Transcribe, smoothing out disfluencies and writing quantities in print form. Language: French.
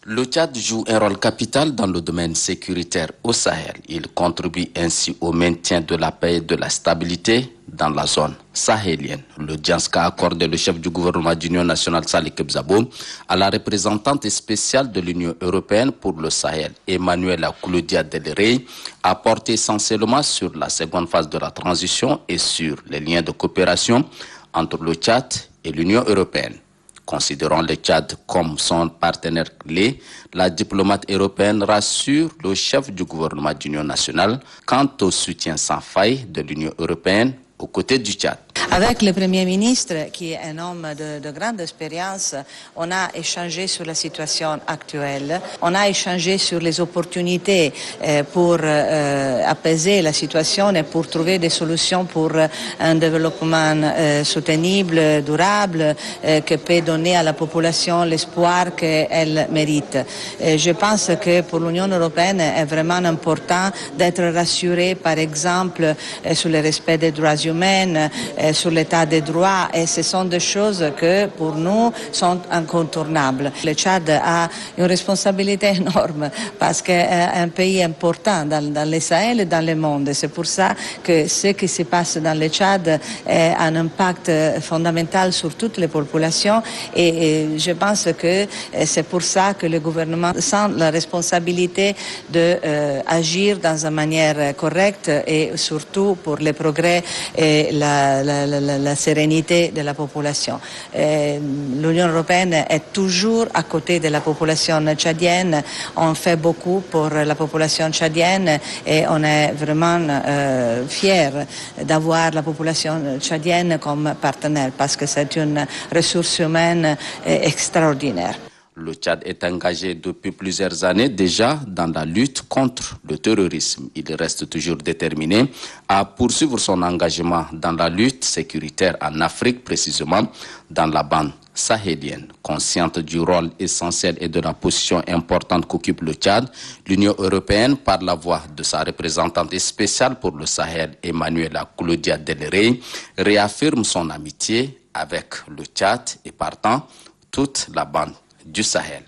Le Tchad joue un rôle capital dans le domaine sécuritaire au Sahel. Il contribue ainsi au maintien de la paix et de la stabilité dans la zone sahélienne. L'audience qu'a accordé le chef du gouvernement d'Union nationale, Salih Kebzabo, à la représentante spéciale de l'Union européenne pour le Sahel, Emmanuela Claudia Del Rey, a porté essentiellement sur la seconde phase de la transition et sur les liens de coopération entre le Tchad et l'Union européenne. Considérant le Tchad comme son partenaire clé, la diplomate européenne rassure le chef du gouvernement d'Union nationale quant au soutien sans faille de l'Union européenne aux côtés du Tchad. Avec le Premier ministre, qui est un homme de grande expérience, on a échangé sur la situation actuelle, on a échangé sur les opportunités pour apaiser la situation et pour trouver des solutions pour un développement soutenable, durable, qui peut donner à la population l'espoir qu'elle mérite. Je pense que pour l'Union européenne, est vraiment important d'être rassurée, par exemple, sur le respect des droits humains, sur l'état des droits, et ce sont des choses que pour nous sont incontournables. Le Tchad a une responsabilité énorme parce qu'est un pays important dans le Sahel et dans le monde. C'est pour ça que ce qui se passe dans le Tchad a un impact fondamental sur toutes les populations, et je pense que c'est pour ça que le gouvernement sent la responsabilité d'agir dans une manière correcte et surtout pour le progrès et la sérénité de la population. L'Union européenne est toujours à côté de la population tchadienne. On fait beaucoup pour la population tchadienne et on est vraiment fiers d'avoir la population tchadienne comme partenaire parce que c'est une ressource humaine extraordinaire. Le Tchad est engagé depuis plusieurs années déjà dans la lutte contre le terrorisme. Il reste toujours déterminé à poursuivre son engagement dans la lutte sécuritaire en Afrique, précisément dans la bande sahélienne. Consciente du rôle essentiel et de la position importante qu'occupe le Tchad, l'Union européenne, par la voix de sa représentante spéciale pour le Sahel, Emmanuela Claudia Del Rey, réaffirme son amitié avec le Tchad et partant toute la bande du Sahel.